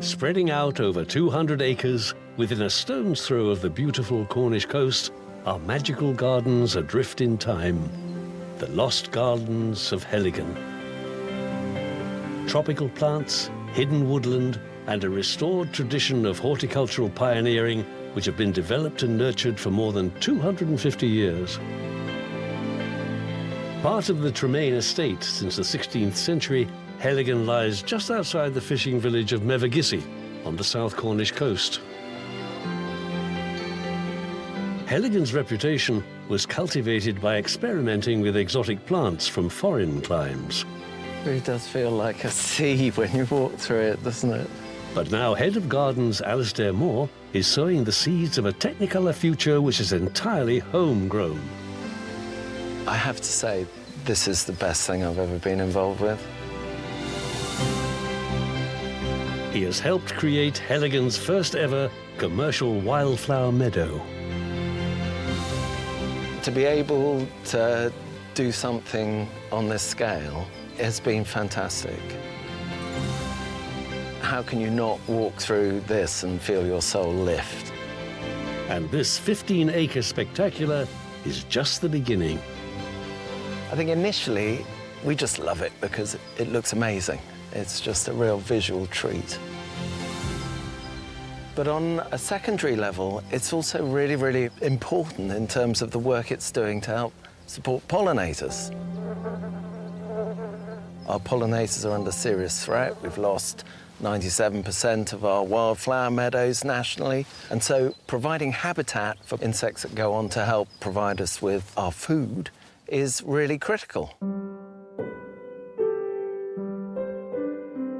Spreading out over 200 acres within a stone's throw of the beautiful Cornish coast are magical gardens adrift in time, the Lost Gardens of Heligan. Tropical plants, hidden woodland, and a restored tradition of horticultural pioneering which have been developed and nurtured for more than 250 years. Part of the Tremaine estate since the 16th century, Heligan lies just outside the fishing village of Mevagissey on the South Cornish coast. Heligan's reputation was cultivated by experimenting with exotic plants from foreign climes. It really does feel like a sea when you walk through it, doesn't it? But now head of Gardens Alasdair Moore is sowing the seeds of a Technicolor future which is entirely homegrown. I have to say, this is the best thing I've ever been involved with. He has helped create Heligan's first ever commercial wildflower meadow. To be able to do something on this scale has been fantastic. How can you not walk through this and feel your soul lift? And this 15-acre spectacular is just the beginning. I think initially, we just love it because it looks amazing. It's just a real visual treat. But on a secondary level, it's also really, really important in terms of the work it's doing to help support pollinators. Our pollinators are under serious threat. We've lost 97% of our wildflower meadows nationally. And so providing habitat for insects that go on to help provide us with our food is really critical.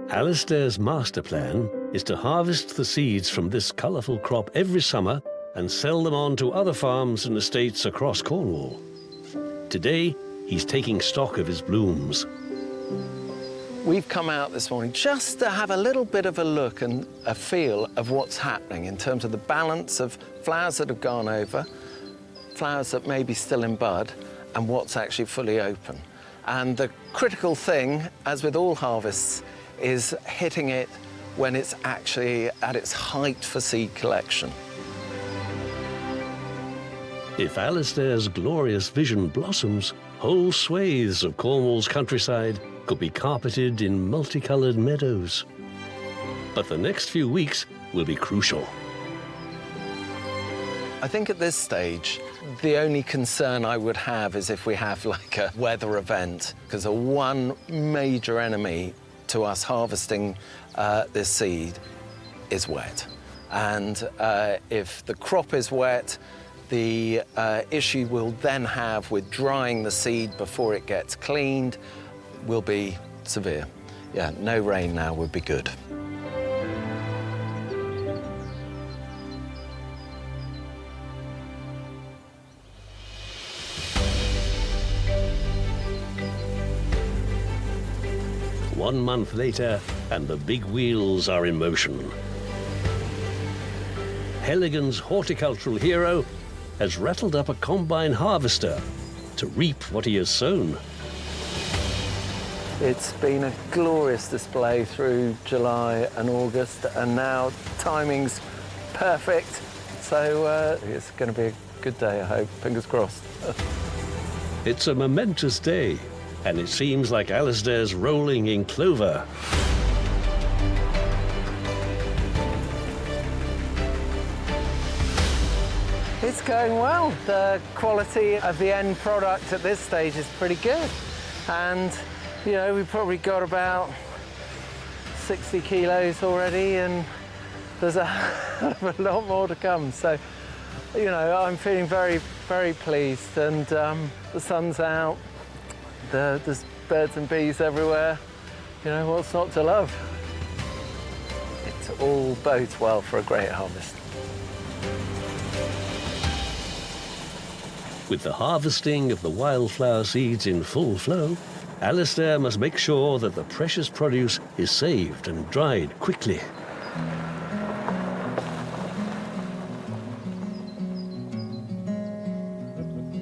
Alasdair's master plan is to harvest the seeds from this colourful crop every summer and sell them on to other farms and estates across Cornwall. Today, he's taking stock of his blooms. We've come out this morning just to have a little bit of a look and a feel of what's happening in terms of the balance of flowers that have gone over, flowers that may be still in bud, and what's actually fully open. And the critical thing, as with all harvests, is hitting it when it's actually at its height for seed collection. If Alasdair's glorious vision blossoms, whole swathes of Cornwall's countryside could be carpeted in multicoloured meadows. But the next few weeks will be crucial. I think at this stage, the only concern I would have is if we have like a weather event, because the one major enemy to us harvesting this seed is wet. And if the crop is wet, the issue we'll then have with drying the seed before it gets cleaned will be severe. Yeah, no rain now would be good. One month later, and the big wheels are in motion. Heligan's horticultural hero has rattled up a combine harvester to reap what he has sown. It's been a glorious display through July and August, and now timing's perfect. So it's going to be a good day, I hope. Fingers crossed. It's a momentous day, and it seems like Alasdair's rolling in clover. It's going well. The quality of the end product at this stage is pretty good. And, you know, we've probably got about 60 kilos already, and there's a lot more to come. So, you know, I'm feeling very, very pleased. And the sun's out, there's birds and bees everywhere. You know, what's not to love? It all bodes well for a great harvest. With the harvesting of the wildflower seeds in full flow, Alasdair must make sure that the precious produce is saved and dried quickly.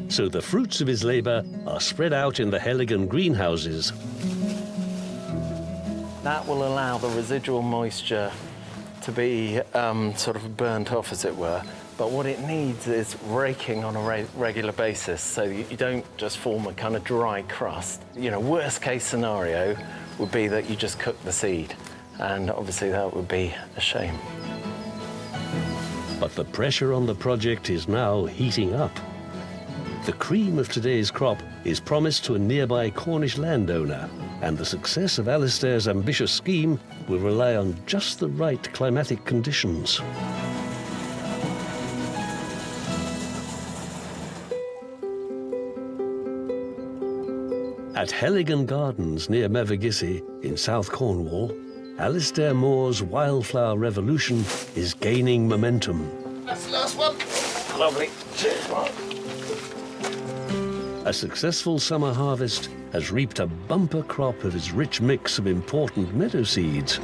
So the fruits of his labour are spread out in the Heligan greenhouses. That will allow the residual moisture to be sort of burnt off, as it were. But what it needs is raking on a regular basis, so you don't just form a kind of dry crust. You know, worst case scenario would be that you just cook the seed, and obviously that would be a shame. But the pressure on the project is now heating up. The cream of today's crop is promised to a nearby Cornish landowner, and the success of Alasdair's ambitious scheme will rely on just the right climatic conditions. At Heligan Gardens near Mevagissey in South Cornwall, Alasdair Moore's wildflower revolution is gaining momentum. That's the last one. Lovely. Cheers, Mark. A successful summer harvest has reaped a bumper crop of his rich mix of important meadow seeds.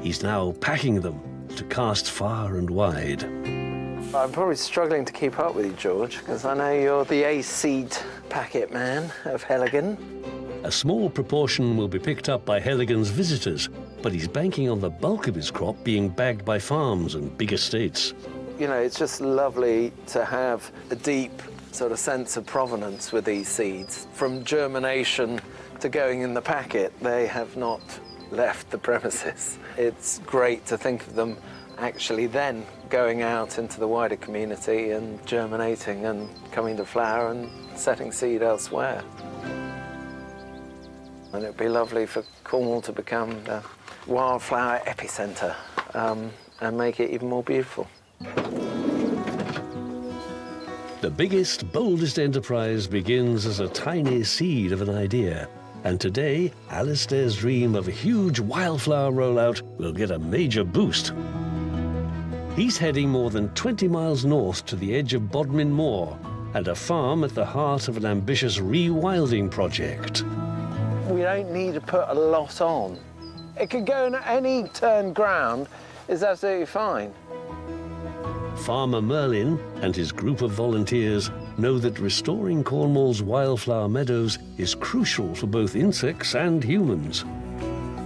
He's now packing them to cast far and wide. I'm probably struggling to keep up with you, George, because I know you're the ace seed packet man of Heligan. A small proportion will be picked up by Heligan's visitors, but he's banking on the bulk of his crop being bagged by farms and big estates. You know, it's just lovely to have a deep sort of sense of provenance with these seeds. From germination to going in the packet, they have not left the premises. It's great to think of them actually then going out into the wider community and germinating and coming to flower and setting seed elsewhere. And it'd be lovely for Cornwall to become the wildflower epicentre and make it even more beautiful. The biggest, boldest enterprise begins as a tiny seed of an idea. And today, Alasdair's dream of a huge wildflower rollout will get a major boost. He's heading more than 20 miles north to the edge of Bodmin Moor and a farm at the heart of an ambitious rewilding project. We don't need to put a lot on. It could go in any turned ground, is absolutely fine. Farmer Merlin and his group of volunteers know that restoring Cornwall's wildflower meadows is crucial for both insects and humans.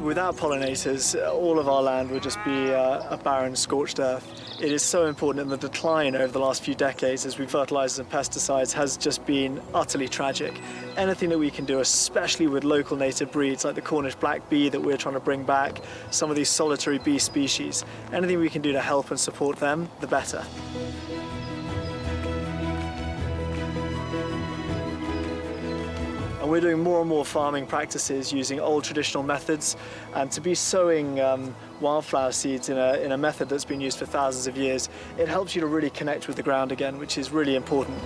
Without pollinators, all of our land would just be a barren, scorched earth. It is so important, and the decline over the last few decades as we fertilizers and pesticides has just been utterly tragic. Anything that we can do, especially with local native breeds like the Cornish black bee that we're trying to bring back, some of these solitary bee species, anything we can do to help and support them, the better. And we're doing more and more farming practices using old traditional methods, and to be sowing wildflower seeds in a method that's been used for thousands of years, it helps you to really connect with the ground again, which is really important.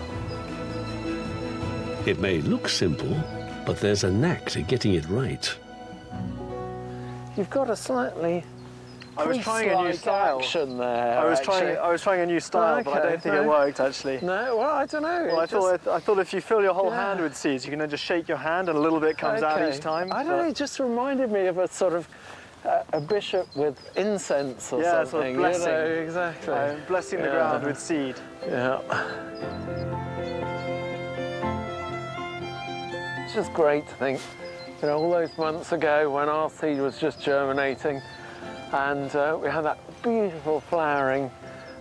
It may look simple, but there's a knack to getting it right. You've got a slightly I was trying a new style. Action there. I was trying a new style, but I don't think it worked actually. No, well, I don't know. Well, I thought if you fill your whole hand with seeds, you can then just shake your hand and a little bit comes out each time. I don't know, it just reminded me of a sort of a bishop with incense or something. Sort of blessing. You know, exactly. Blessing the ground with seed. Yeah. It's just great to think, you know, all those months ago when our seed was just germinating, and we had that beautiful flowering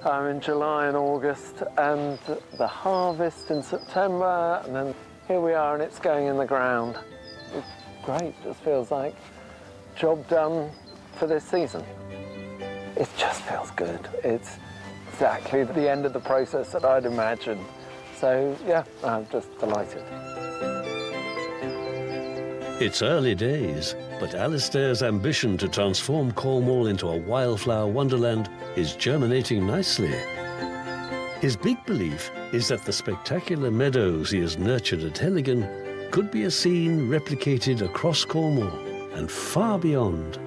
in July and August, and the harvest in September, and then here we are and it's going in the ground. It's great, it just feels like job done for this season. It just feels good. It's exactly the end of the process that I'd imagined. So yeah, I'm just delighted. It's early days, but Alasdair's ambition to transform Cornwall into a wildflower wonderland is germinating nicely. His big belief is that the spectacular meadows he has nurtured at Heligan could be a scene replicated across Cornwall and far beyond.